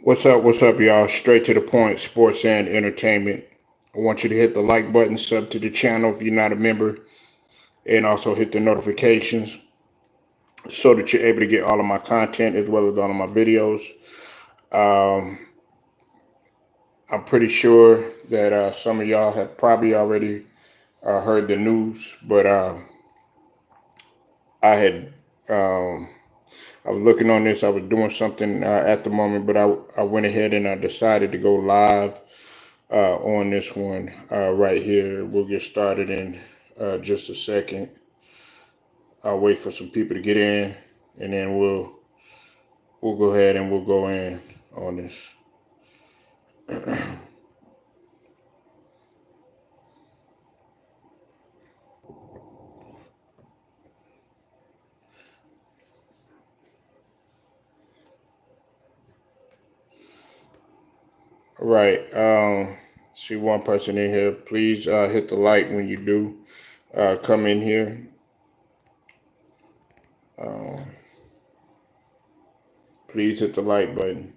What's up, y'all? Straight to the point, sports and entertainment. I want you to hit the like button, sub to the channel if you're not a member, and also hit the notifications so that you're able to get all of my content as well as all of my videos. Um, I'm pretty sure that some of y'all have probably already heard the news, but I had um, I was looking on this. I was doing something at the moment, but I went ahead and I decided to go live on this one right here. We'll get started in just a second. I'll wait for some people to get in, and then we'll go ahead and we'll go in on this. All right. See one person in here. Please hit the like when you do come in here. Um, please hit the like button.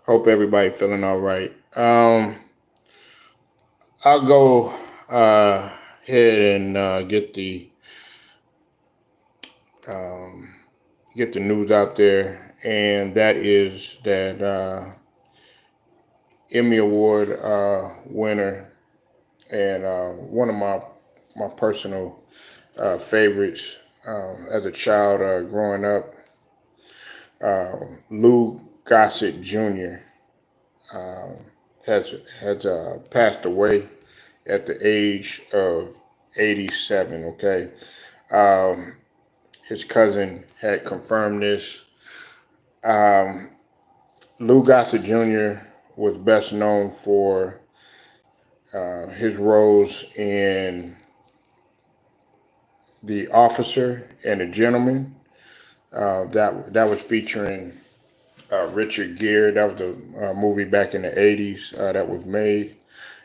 Hope everybody feeling all right. I'll go ahead and um, get the news out there, and that is that Emmy Award winner and one of my personal favorites as a child growing up, Lou Gossett Jr. Um, has passed away at the age of 87. Okay, um, his cousin had confirmed this. Um, Lou Gossett Jr. was best known for his roles in The Officer and The Gentleman. That was featuring Richard Gere. That was a movie back in the 80s that was made.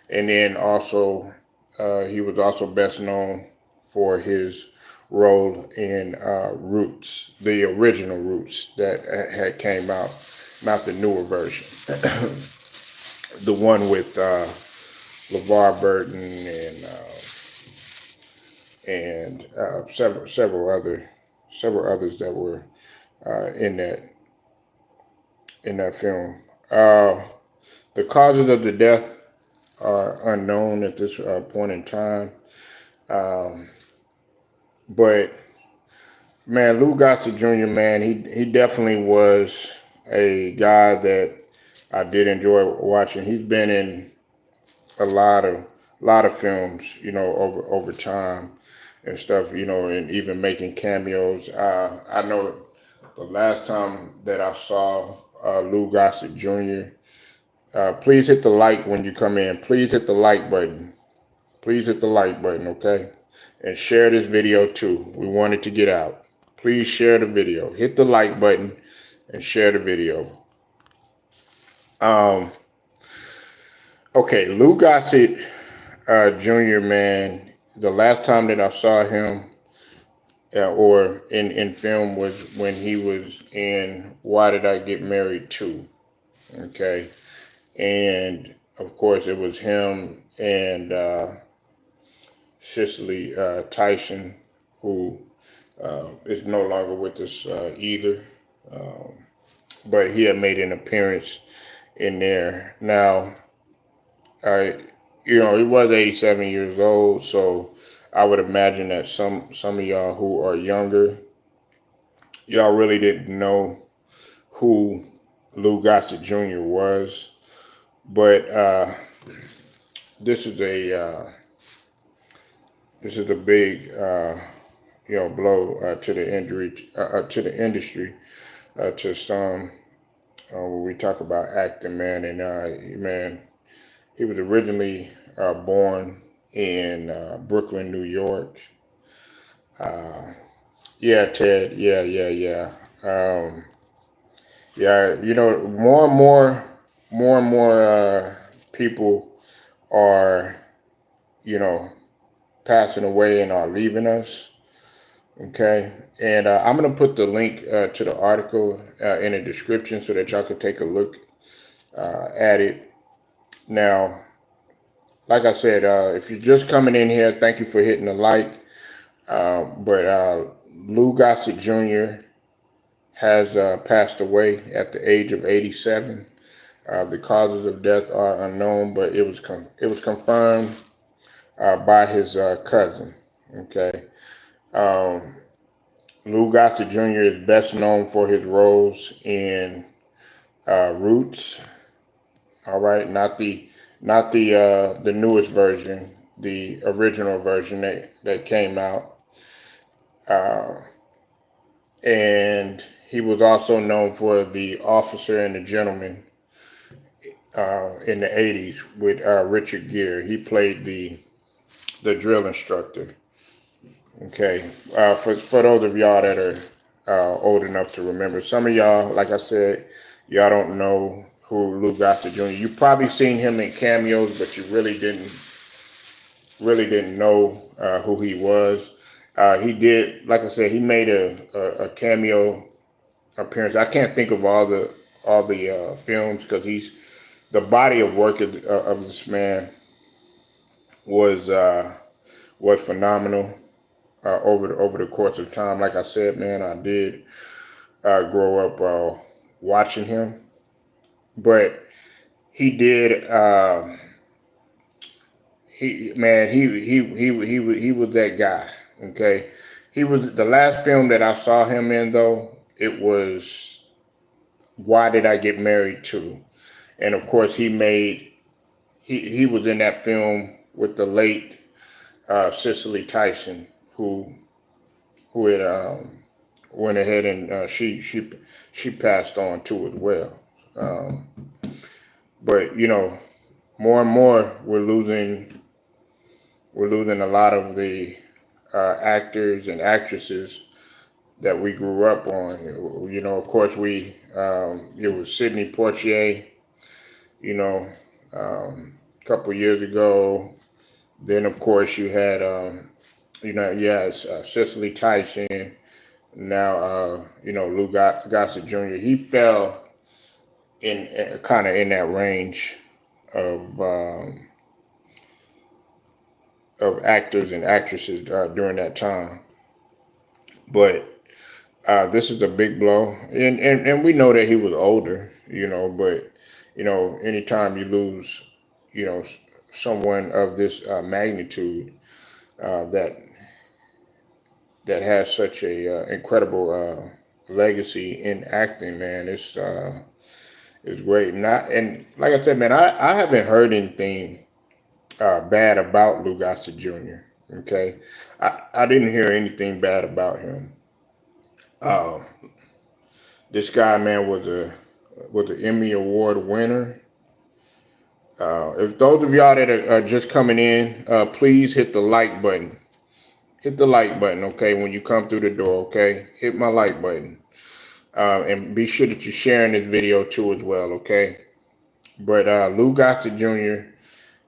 And then also, he was also best known for his role in Roots, the original Roots that had came out, not the newer version. The one with LeVar Burton and several others that were in that film. The causes of the death are unknown at this point in time, um, but man, Lou Gossett Jr. Man, he definitely was a guy that I did enjoy watching. He's been in a lot of films, over time and stuff, and even making cameos. I know the last time that I saw Lou Gossett Jr. Please hit the like when you come in. Please hit the like button. Please hit the like button, okay? And share this video too. We want it to get out. Please share the video. Hit the like button and share the video. Um, okay, Lou Gossett Jr., man, the last time that I saw him or in film was when he was in Why Did I Get Married To? Okay. And of course, it was him and Cicely Tyson, who is no longer with us either. Um, but he had made an appearance in there. Now, I, he was 87 years old, so I would imagine that some of y'all who are younger, y'all really didn't know who Lou Gossett Jr. was. But this is a big blow to the industry, to some when we talk about acting, man. And man, he was originally born in Brooklyn, New York. Yeah, Ted. Yeah. Um, yeah, more and more people are, you know, passing away and are leaving us. Okay, and I'm gonna put the link to the article in the description so that y'all can take a look at it. Now, like I said, if you're just coming in here, thank you for hitting the like. But Lou Gossett Jr. has passed away at the age of 87. The causes of death are unknown, but it was confirmed by his cousin. Okay, um, Lou Gossett Jr. is best known for his roles in Roots. All right, not the newest version, the original version that came out, and he was also known for The Officer and the Gentleman in the '80s with Richard Gere. He played the drill instructor. Okay, for those of y'all that are old enough to remember, some of y'all, like I said, y'all don't know who Lou Gossett Jr. You probably seen him in cameos, but you really didn't know who he was. He did, like I said, he made a cameo appearance. I can't think of all the films because the body of work of this man was was phenomenal over the course of time. Like I said, man, I did grow up watching him, but he did. He was that guy. Okay, he was the last film that I saw him in though. It was Why Did I Get Married To, and of course he was in that film with the late Cicely Tyson, who had went ahead and she passed on too as well. Um, but more and more we're losing a lot of the actors and actresses that we grew up on. Of course, it was Sidney Poitier. You know, a couple years ago. Then, of course, you had Cicely Tyson. Now, Lou Gossett Jr. He fell in kind of in that range of um, of actors and actresses during that time. But this is a big blow, and we know that he was older, but anytime you lose, you know, someone of this magnitude that has such a incredible legacy in acting, man, it's great. And like I said, man, I haven't heard anything bad about Lou Gossett Jr. Okay, I didn't hear anything bad about him. Uh, this guy, man, was an Emmy Award winner. If those of y'all that are just coming in, please hit the like button. Hit the like button, okay, when you come through the door, okay? Hit my like button. And be sure that you're sharing this video too as well, okay? But Lou Gossett Jr.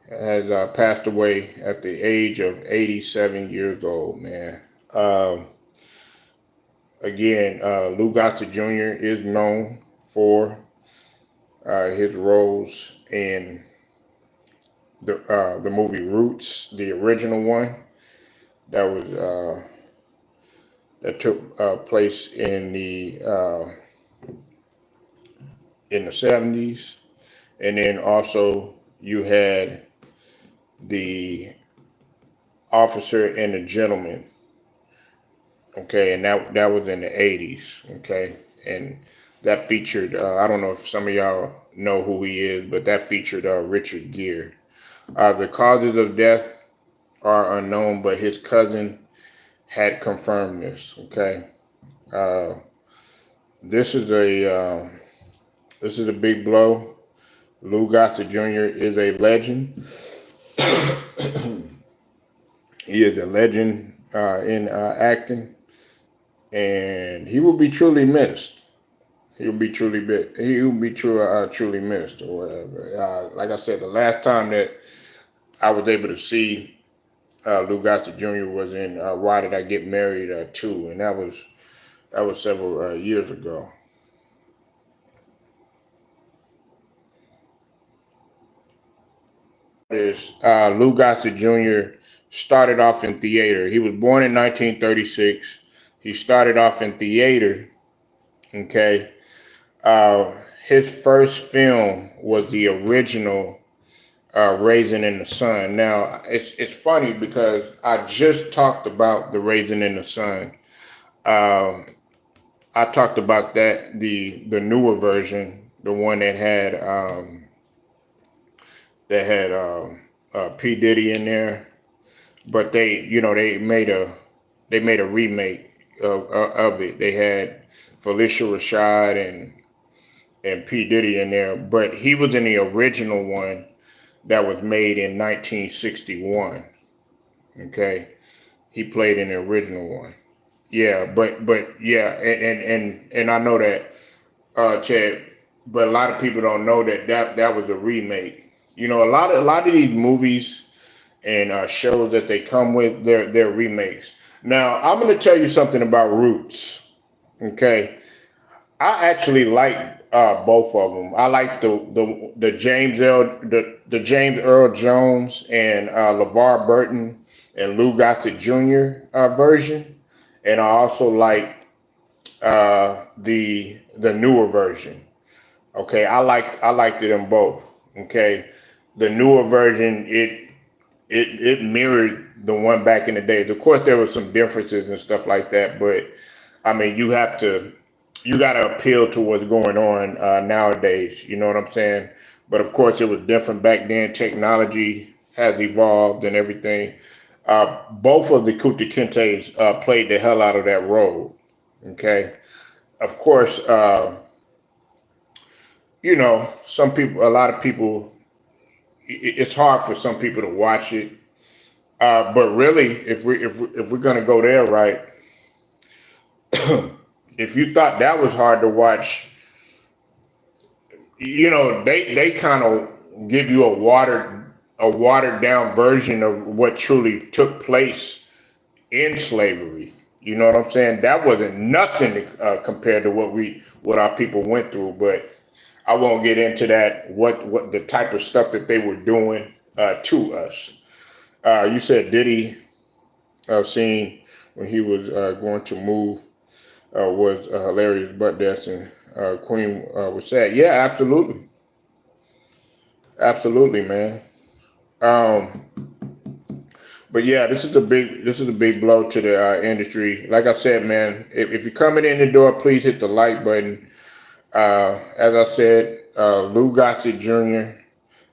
has passed away at the age of 87 years old, man. Again, Lou Gossett Jr. is known for his roles in the movie Roots, the original one that was that took place in the 70s, and then also you had the Officer and the Gentleman. Okay, and that was in the 80s. Okay, and that featured I don't know if some of y'all know who he is, but that featured Richard Gere. The causes of death are unknown, but his cousin had confirmed this. Okay, uh, this is a big blow. Lou Gossett Jr. is a legend. He is a legend in acting, and he will be truly missed. Truly missed, or whatever. Like I said, the last time that I was able to see Lou Gossett Jr. was in Why Did I Get Married Too, and that was several years ago. This Lou Gossett Jr. started off in theater. He was born in 1936. He started off in theater. Okay, uh, his first film was the original Raisin in the Sun. Now it's funny because I just talked about the Raisin in the Sun. Uh, I talked about that the newer version, the one that had P Diddy in there, but they made a remake of it. They had Felicia Rashad and P Diddy in there, but he was in the original one that was made in 1961. Okay, he played in the original one. Yeah, but yeah, and I know that, Chad, but a lot of people don't know that was a remake. A lot of these movies and shows that they come with, they're remakes. Now I'm going to tell you something about Roots. Okay, I actually like both of them. I like the James Earl Jones and LeVar Burton and Lou Gossett Jr. Version, and I also like the newer version. Okay, I liked it in both. Okay, the newer version it mirrored the one back in the days. Of course, there were some differences and stuff like that, but I mean, you got to appeal to what's going on nowadays. You know what I'm saying? But of course, it was different back then. Technology has evolved and everything. Both of the Kuta Kintes played the hell out of that role. Okay, of course, a lot of people. It's hard for some people to watch it. But really, if we're gonna go there, right? If you thought that was hard to watch, they kind of give you a watered down version of what truly took place in slavery. You know what I'm saying? That wasn't nothing compared to what our people went through. But I won't get into that. What the type of stuff that they were doing to us. You said Diddy scene when he was going to move was hilarious, but that's Queen was sad. Yeah, absolutely, absolutely, man. Um, but yeah, this is a big blow to the industry. Like I said, man, if you're coming in the door, please hit the like button. As I said, Lou Gossett Jr.,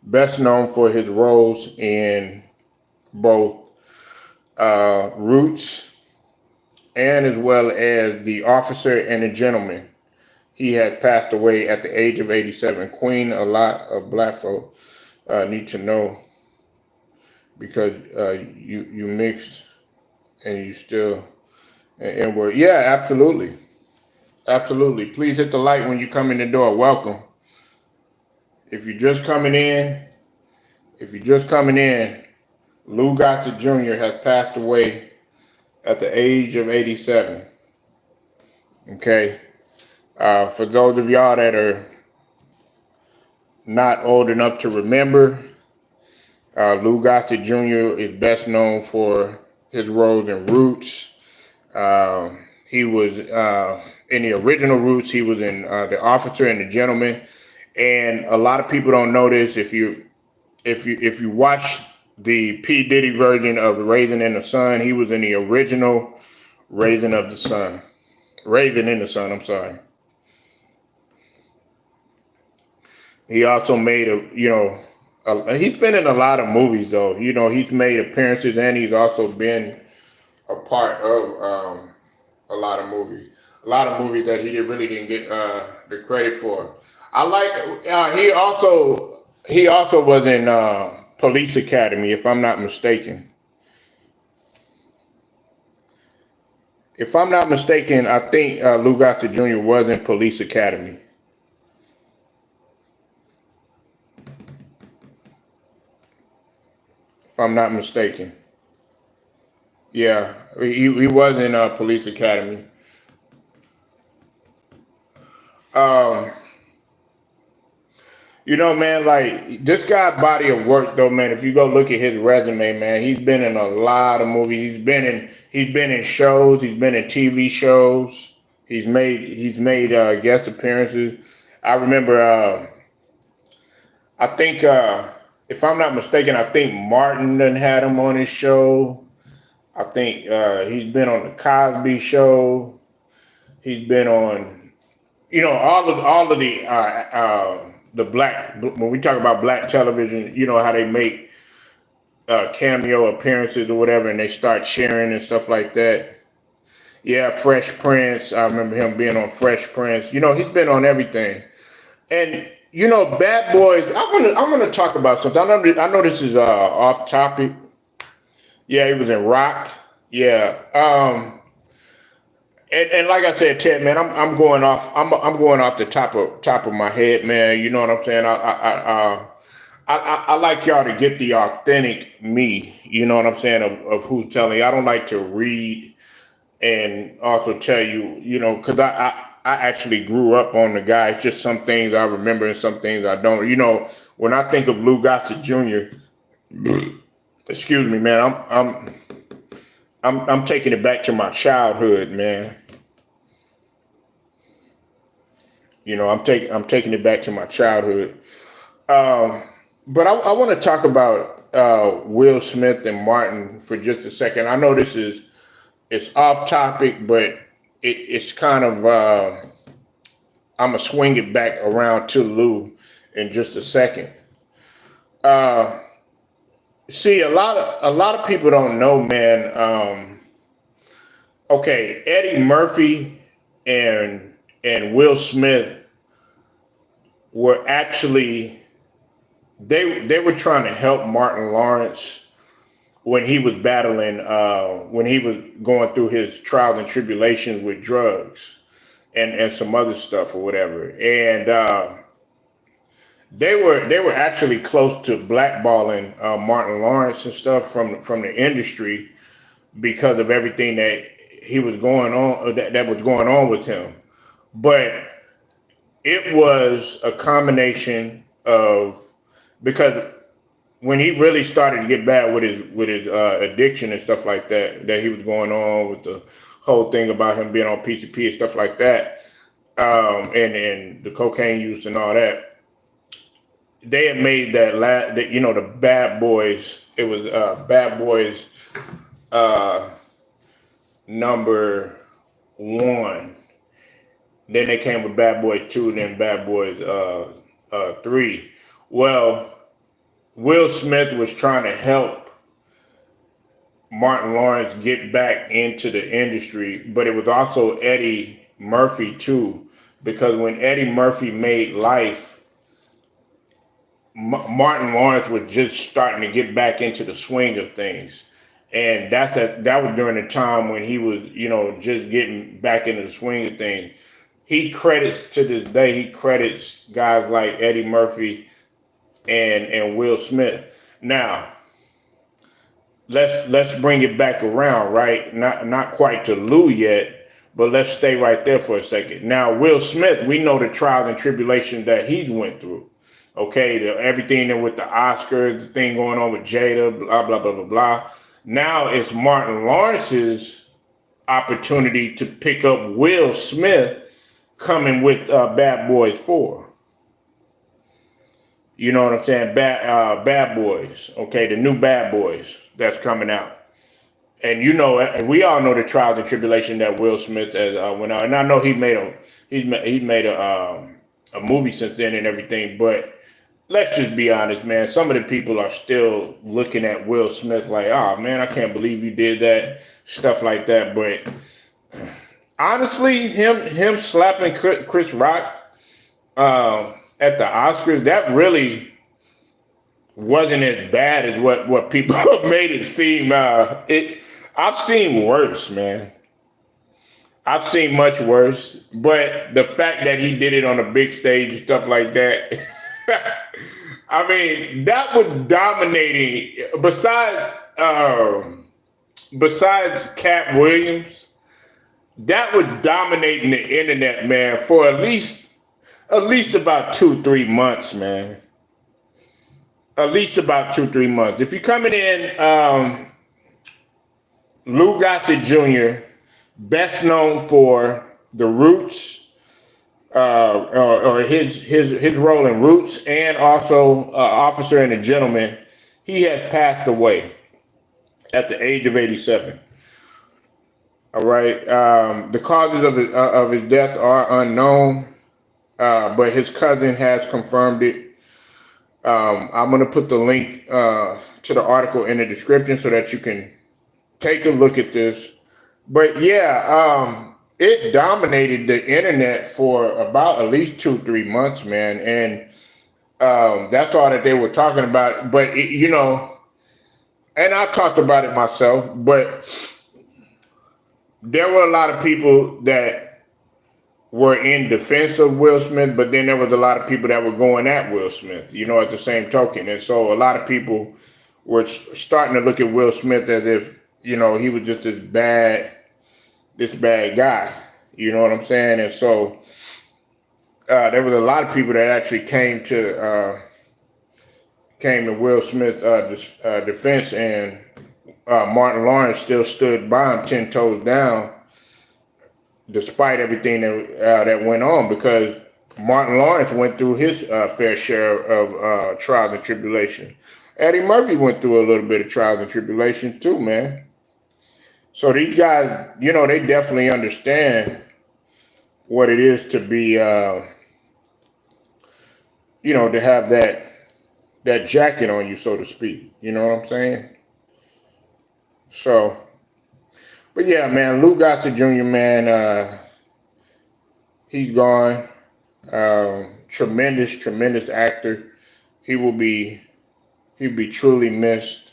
best known for his roles in both Roots and as well as The Officer and the Gentleman. He had passed away at the age of 87. Queen, a lot of black folk need to know because you mixed and you still and were, yeah, absolutely, absolutely. Please hit the like when you come in the door. Welcome. If you're just coming in, if you're just coming in, Lou Gossett Jr. has passed away at the age of 87. Okay. For those of y'all that are not old enough to remember, Lou Gossett Jr. is best known for his roles in Roots. He was in the original Roots. He was in The Officer and the Gentleman. And a lot of people don't know this. If you watch the P Diddy version of Raisin in the Sun, he was in the original Raisin in the Sun. I'm sorry. He also made he's been in a lot of movies though. He's made appearances and he's also been a part of a lot of movies that really didn't get the credit for. I like. He also was in Police Academy, if I'm not mistaken. If I'm not mistaken, I think Lou Gossett Jr. was in Police Academy. If I'm not mistaken. Yeah, he was in police academy. Um, man, like this guy body of work though, man. If you go look at his resume, man, he's been in a lot of movies. He's been in shows. He's been in TV shows. He's made guest appearances. I remember. I think if I'm not mistaken, I think Martin done had him on his show. I think he's been on the Cosby Show. He's been on, all of the black. When we talk about black television, you know how they make cameo appearances or whatever, and they start sharing and stuff like that. Yeah, Fresh Prince. I remember him being on Fresh Prince. He's been on everything. And Bad Boys. I want to talk about something. I know this is off topic. Yeah, he was in Rock. Yeah. And like I said, Ted, man, I'm going off. I'm going off the top of my head, man. You know what I'm saying? I like y'all to get the authentic me. You know what I'm saying of who's telling you. I don't like to read and also tell you, because I actually grew up on the guy. It's just some things I remember and some things I don't. When I think of Lou Gossett Jr., excuse me, man, I'm taking it back to my childhood, man. I'm taking it back to my childhood. Um, but I want to talk about Will Smith and Martin for just a second. I know it's off topic, but it's kind of I'm gonna swing it back around to Lou in just a second. Uh, See, a lot of people don't know, man. Okay, Eddie Murphy and Will Smith were actually they were trying to help Martin Lawrence when he was battling when he was going through his trials and tribulations with drugs and some other stuff or whatever. And they were actually close to blackballing Martin Lawrence and stuff from the industry because of everything that he was going on that was going on with him. But it was a combination of because when he really started to get bad with his addiction and stuff like that he was going on with the whole thing about him being on PCP and stuff like that, and the cocaine use and all that. They had made the Bad Boys. It was Bad Boys uh, number one. Then they came with Bad Boys 2, then Bad Boys 3. Well, Will Smith was trying to help Martin Lawrence get back into the industry, but it was also Eddie Murphy too, because when Eddie Murphy made Life, Martin Lawrence was just starting to get back into the swing of things. And that was during the time when he was, just getting back into the swing of things. To this day, he credits guys like Eddie Murphy and Will Smith. Now, let's bring it back around, right? Not quite to Lou yet, but let's stay right there for a second. Now, Will Smith, we know the trials and tribulations that he's went through. Okay, everything with the Oscars, the thing going on with Jada, blah blah blah blah blah. Now it's Martin Lawrence's opportunity to pick up Will Smith coming with Bad Boys 4. You know what I'm saying? Bad Boys. Okay, the new Bad Boys that's coming out. And we all know the trials and tribulation that Will Smith has went out. And I know he made a movie since then and everything. But let's just be honest, man. Some of the people are still looking at Will Smith like, oh man, I can't believe you did that, stuff like that. But honestly, him slapping Chris Rock at the Oscars, that really wasn't as bad as what people made it seem. I've seen worse, man. I've seen much worse. But the fact that he did it on a big stage and stuff like that, I mean, that was dominating. Besides besides Cat Williams, that was dominating the internet, man, for at least about 2 3 months, man. At least about 2 3 months. If you're coming in, Lou Gossett Jr., best known for the Roots, or his role in Roots, and also Officer and a Gentleman. He has passed away at the age of 87. All right. The causes of his death are unknown, but his cousin has confirmed it. I'm going to put the link to the article in the description so that you can take a look at this. But yeah, it dominated the internet for about at least 2 3 months, man, and that's all that they were talking about. But and I talked about it myself, but there were a lot of people that were in defense of Will Smith, but then there was a lot of people that were going at Will Smith, at the same token. And so a lot of people were starting to look at Will Smith as if, he was just this bad guy. You know what I'm saying? And so there was a lot of people that actually came to Will Smith's defense, and Martin Lawrence still stood by him 10 toes down, despite everything that went on, because Martin Lawrence went through his fair share of trials and tribulation. Eddie Murphy went through a little bit of trials and tribulation too, man. So these guys, they definitely understand what it is to be, to have that jacket on you, so to speak. You know what I'm saying? So, but yeah, man, Lou Gossett Jr., man, he's gone. Tremendous actor. He'll be truly missed.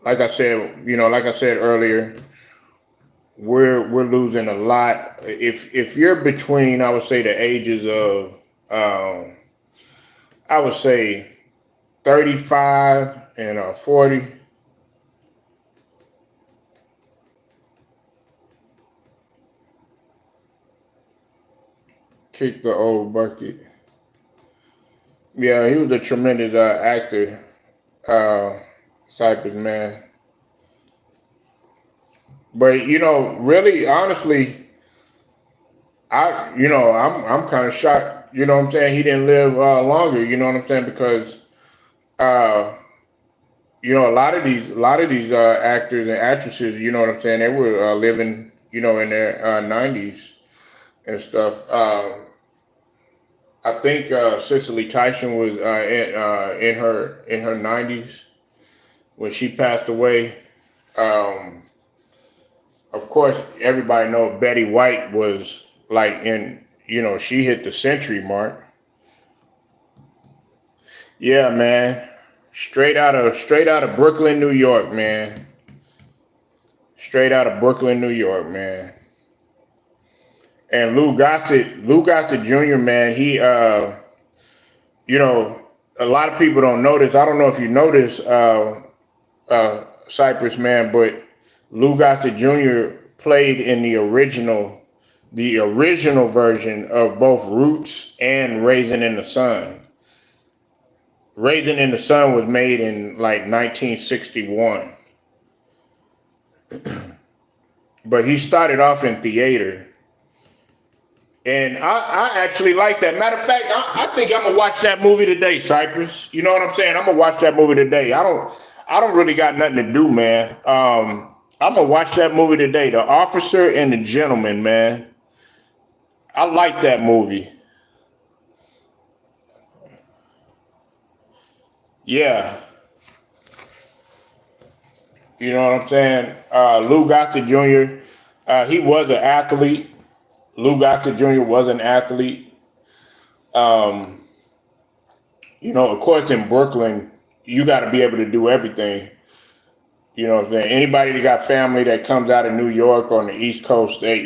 Like I said earlier, we're losing a lot. If you're between, I would say, the ages of, I would say 35 and 40. Kick the old bucket. Yeah, he was a tremendous actor, Cypress, man. But really, honestly, I'm kind of shocked. You know what I'm saying? He didn't live longer. You know what I'm saying? Because a lot of these actors and actresses, you know what I'm saying, they were living, in their 90s and stuff. I think Cicely Tyson was in her 90s when she passed away. Of course, everybody knows Betty White was like she hit the century mark. Yeah, man. Straight out of Brooklyn, New York, man. Straight out of Brooklyn, New York, man. And Lou Gossett Jr., man, he a lot of people don't know this. I don't know if you know this, Cypress, man, but Lou Gossett Jr. played in the original version of both Roots and Raisin in the Sun. Raisin in the Sun was made in like 1961. But he started off in theater. And I actually like that. Matter of fact, I think I'm gonna watch that movie today, Cypress. You know what I'm saying? I'm gonna watch that movie today. I don't really got nothing to do, man. I'm gonna watch that movie today. The Officer and the Gentleman, man. I like that movie. Yeah. You know what I'm saying? Lou Gossett Jr., he was an athlete. Lou Gossett Jr. was an athlete. Of course, in Brooklyn, you got to be able to do everything. You know what I'm saying? Anybody that got family that comes out of New York or on the East Coast, they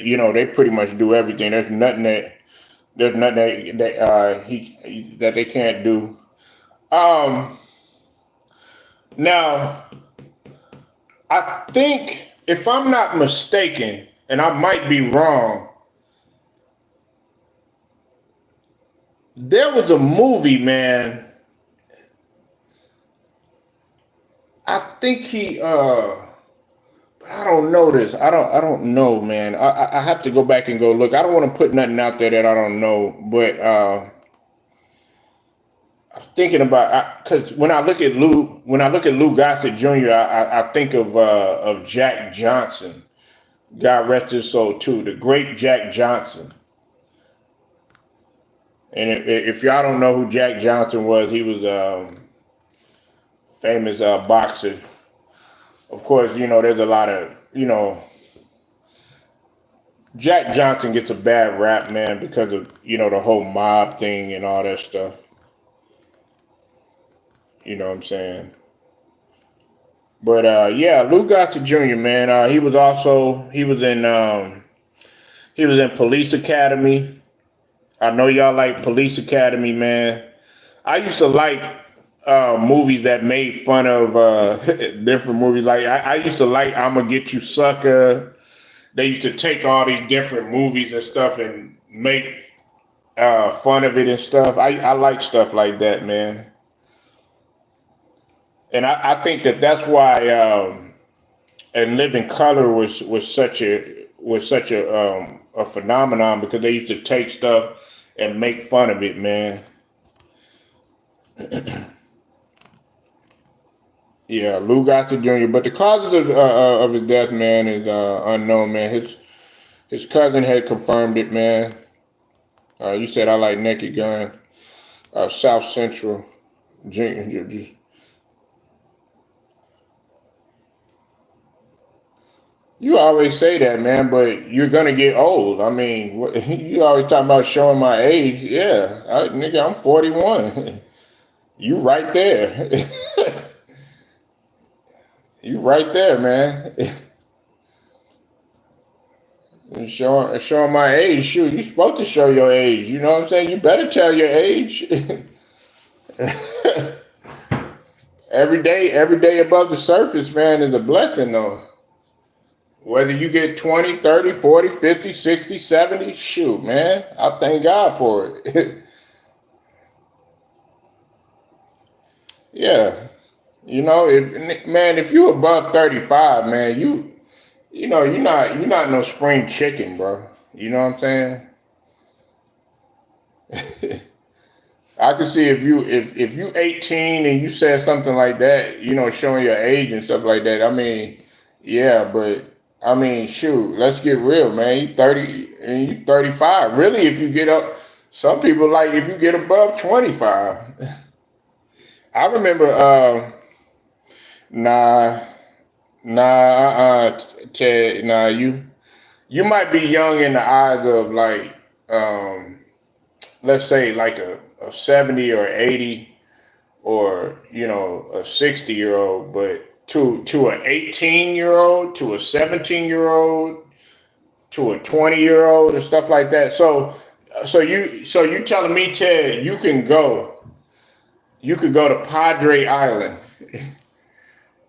pretty much do everything. There's nothing that they can't do. Um, Now, I think if I'm not mistaken, and I might be wrong, there was a movie, man. I think but I don't know this. I don't know, man. I have to go back and go look. I don't want to put nothing out there that I don't know, but I'm thinking about because when I look at Lou Gossett Jr., I think of Jack Johnson. God rest his soul too, the great Jack Johnson. And if y'all don't know who Jack Johnson was, he was a famous boxer. Of course, there's a lot of Jack Johnson gets a bad rap, man, because of the whole mob thing and all that stuff. You know what I'm saying? But yeah, Lou Gossett Jr. Man, he was in Police Academy. I know y'all like Police Academy, man. I used to like movies that made fun of different movies. Like I used to like "I'm Gonna Get You, Sucker." They used to take all these different movies and stuff and make fun of it and stuff. I like stuff like that, man. And I think that's why and Living Color was such a phenomenon because they used to take stuff and make fun of it, man. Yeah, Lou Gossett Jr. But the causes of his death, man, is unknown, man. His cousin had confirmed it, man. You said I like Naked Gun. South Central. You always say that, man, but you're gonna get old. I mean, you always talk about showing my age. Yeah, nigga, I'm 41. You right there. You right there, man. Showing my age. Shoot, you supposed to show your age. You know what I'm saying? You better tell your age. Every day above the surface, man, is a blessing, though. Whether you get 20, 30, 40, 50, 60, 70, shoot, man. I thank God for it. Yeah. If you above 35, man, you're not no spring chicken, bro. You know what I'm saying? I can see if you 18 and you said something like that, showing your age and stuff like that. I mean, yeah, but I mean, shoot, let's get real, man. You 30 and you 35. Really, if you get up, some people like if you get above 25. I remember, nah, Ted, nah, you might be young in the eyes of like, let's say like a 70 or 80 or a 60-year old, but to an 18-year old, to a 17-year old, to a 20-year old and stuff like that. So you telling me, Ted, you could go to Padre Island,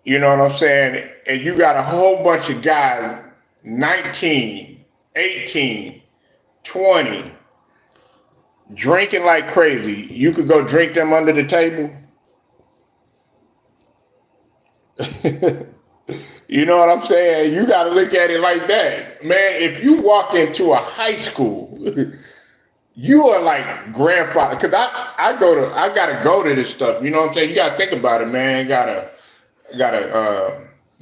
you know what I'm saying? And you got a whole bunch of guys, 19, 18, 20, drinking like crazy. You could go drink them under the table. You know what I'm saying? You got to look at it like that. Man, if you walk into a high school, you are like grandfather. Because I got to go to this stuff. You know what I'm saying? You got to think about it, man. Got a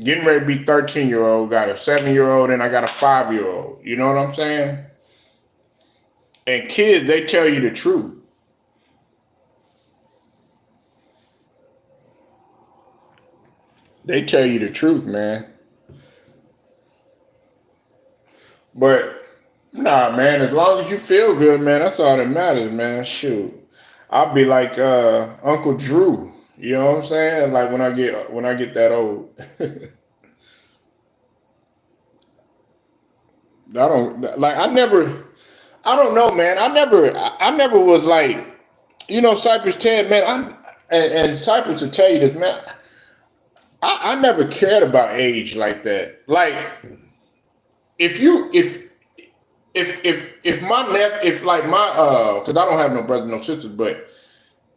getting ready to be 13-year-old, got a 7-year-old, and I got a 5-year-old. You know what I'm saying? And kids, they tell you the truth. They tell you the truth, man. But nah, man, as long as you feel good, man, that's all that matters, man. Shoot. I'll be like Uncle Drew. You know what I'm saying? Like when I get that old. I don't know, man. I never was like, Cypress Ted, man. and Cypress to tell you this, man. I never cared about age like that. Like if you if my if like my because I don't have no brothers no sisters, but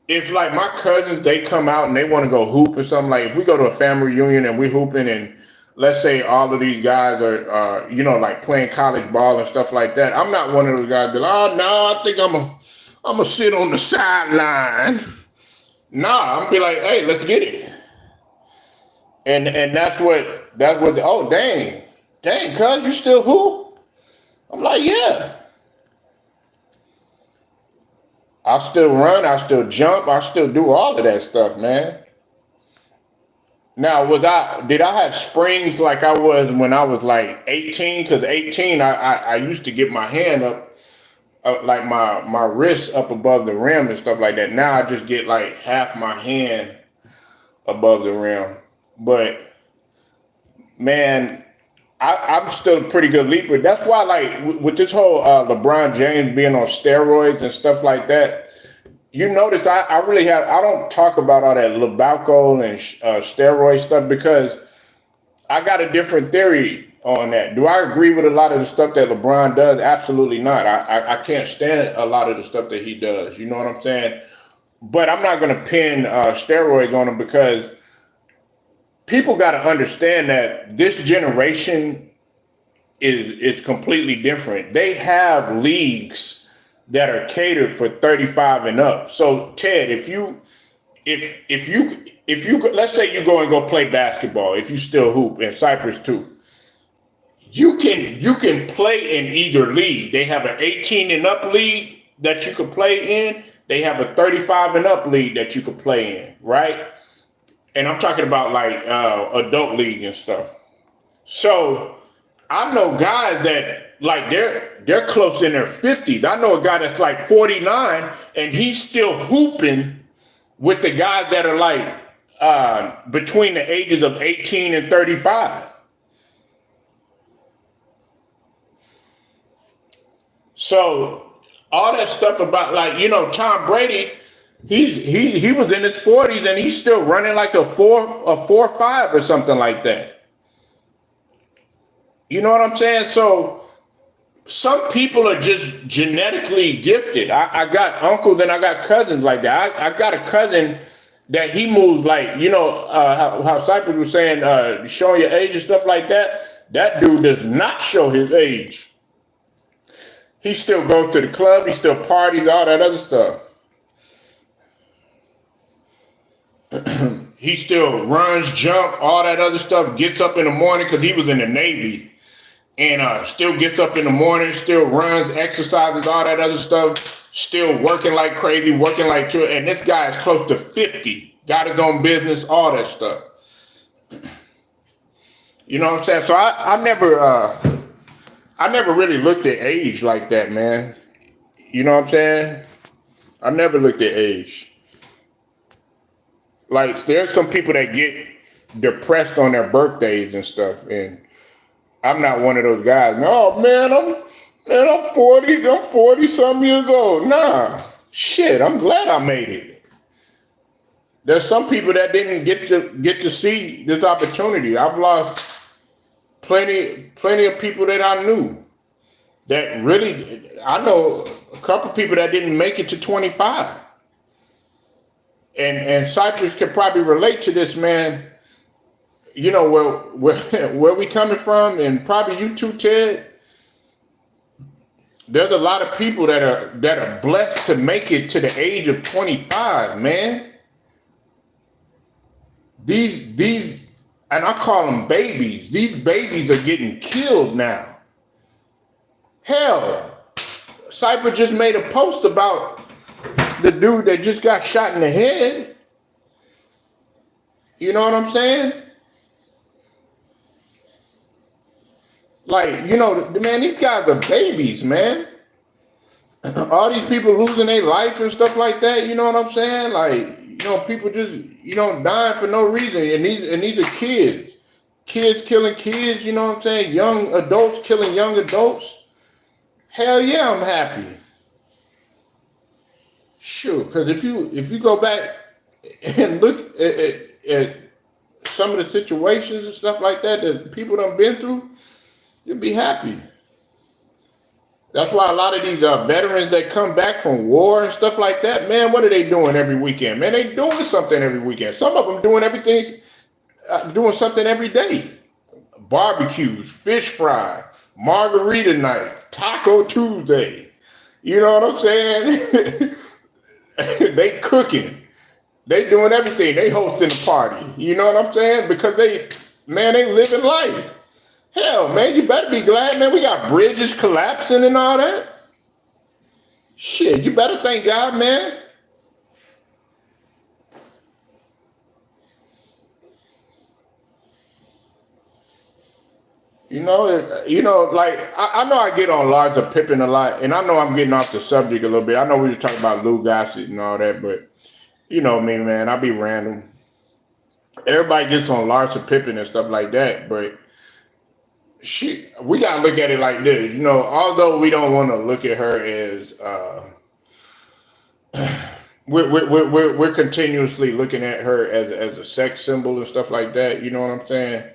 if like my cousins they come out and they want to go hoop or something, like if we go to a family reunion and we hooping and let's say all of these guys are like playing college ball and stuff like that, I'm not one of those guys that oh no, I think I'm gonna sit on the sideline. Nah, I'm gonna be like, hey, let's get it. And that's what oh dang cuz you still hoop? I'm like, yeah. I still run, I still jump, I still do all of that stuff, man. Now, did I have springs like I was when I was like 18? Because 18, I used to get my hand up, like my wrist up above the rim and stuff like that. Now I just get like half my hand above the rim. But man, I'm still a pretty good leaper. That's why, like, with this whole LeBron James being on steroids and stuff like that, you notice I really I don't talk about all that Labalco and steroid stuff because I got a different theory on that. Do I agree with a lot of the stuff that LeBron does? Absolutely not. I can't stand a lot of the stuff that he does. You know what I'm saying? But I'm not going to pin steroids on him because people got to understand that this generation is completely different. They have leagues that are catered for 35 and up. So Ted, if you let's say you go play basketball, if you still hoop in Cyprus too, you can play in either league. They have an 18 and up league that you can play in. They have a 35 and up league that you can play in, right? And I'm talking about like adult league and stuff. So I know guys that like they're close in their 50s. I know a guy that's like 49 and he's still hooping with the guys that are like between the ages of 18 and 35. So all that stuff about like, Tom Brady, he was in his 40s and he's still running like a 4.5 or something like that. You know what I'm saying? So some people are just genetically gifted. I got uncles and I got cousins like that. I got a cousin that he moves like, how Cypress was saying, showing your age and stuff like that. That dude does not show his age. He still goes to the club. He still parties, all that other stuff. He still runs, jump, all that other stuff. Gets up in the morning because he was in the Navy. And still gets up in the morning, still runs, exercises, all that other stuff, still working like crazy, working like two. And this guy is close to 50, got his own business, all that stuff. You know what I'm saying? So I never really looked at age like that, man. You know what I'm saying? I never looked at age. Like there's some people that get depressed on their birthdays and stuff, and I'm not one of those guys. No, man, I'm 40. I'm 40 some years old. Nah, shit. I'm glad I made it. There's some people that didn't get to see this opportunity. I've lost plenty of people that I knew that really. I know a couple people that didn't make it to 25. And Cypress could probably relate to this, man. You know where we coming from, and probably you too, Ted. There's a lot of people that are blessed to make it to the age of 25, man. These and I call them babies. These babies are getting killed now. Hell, Cypress just made a post about the dude that just got shot in the head. You know what I'm saying? Like, man, these guys are babies, man. All these people losing their life and stuff like that, you know what I'm saying? Like, people just, dying for no reason. And these are kids. Kids killing kids, you know what I'm saying? Young adults killing young adults. Hell yeah, I'm happy. Sure, because if you go back and look at some of the situations and stuff like that that people done been through, you'll be happy. That's why a lot of these veterans that come back from war and stuff like that, man, what are they doing every weekend? Man, they doing something every weekend. Some of them doing everything, doing something every day. Barbecues, fish fries, margarita night, Taco Tuesday. You know what I'm saying? They cooking. They doing everything. They hosting a party. You know what I'm saying? Because they living life. Hell, man, you better be glad, man. We got bridges collapsing and all that. Shit, you better thank God, man. Like I know I get on Lords of Pippin a lot, and I know I'm getting off the subject a little bit. I know we were talking about Lou Gossett and all that, but you know me, man. I be random. Everybody gets on Lords of Pippin and stuff like that, but we gotta look at it like this. Although we don't want to look at her as we're continuously looking at her as a sex symbol and stuff like that. You know what I'm saying?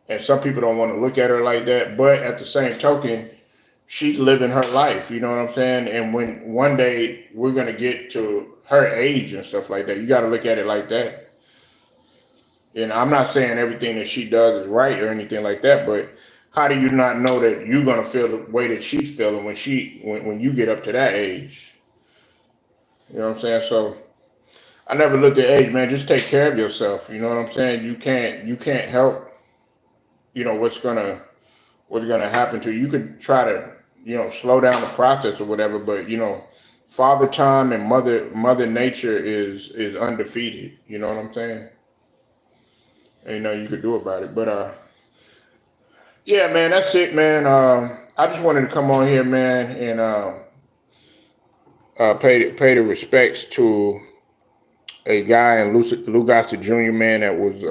And some people don't want to look at her like that, but at the same token, she's living her life. You know what I'm saying? And when one day we're gonna get to her age and stuff like that, you got to look at it like that. And I'm not saying everything that she does is right or anything like that, but how do you not know that you're gonna feel the way that she's feeling when you get up to that age? You know what I'm saying? So I never looked at age, man. Just take care of yourself. You know what I'm saying? You can't help. What's gonna happen to you. You could try to slow down the process or whatever, but Father Time and Mother Nature is undefeated. You know what I'm saying? Ain't nothing you could do about it. But yeah, man, that's it, man. I just wanted to come on here, man, and pay the respects to a guy in Lou Gossett Jr., man, that was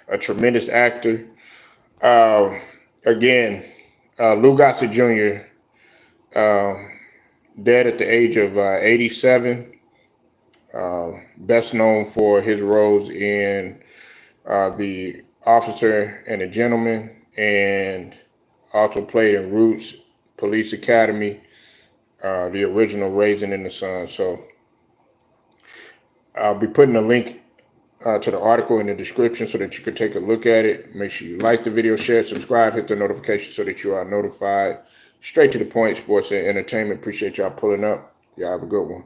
a tremendous actor. Again, Lou Gossett Jr., dead at the age of 87. Best known for his roles in The Officer and the Gentleman, and also played in Roots, Police Academy, the original Raising in the Sun. So I'll be putting a link to the article in the description so that you can take a look at it. Make sure you like the video, share, subscribe, hit the notification so that you are notified. Straight to the point, sports and entertainment. Appreciate y'all pulling up. Y'all have a good one.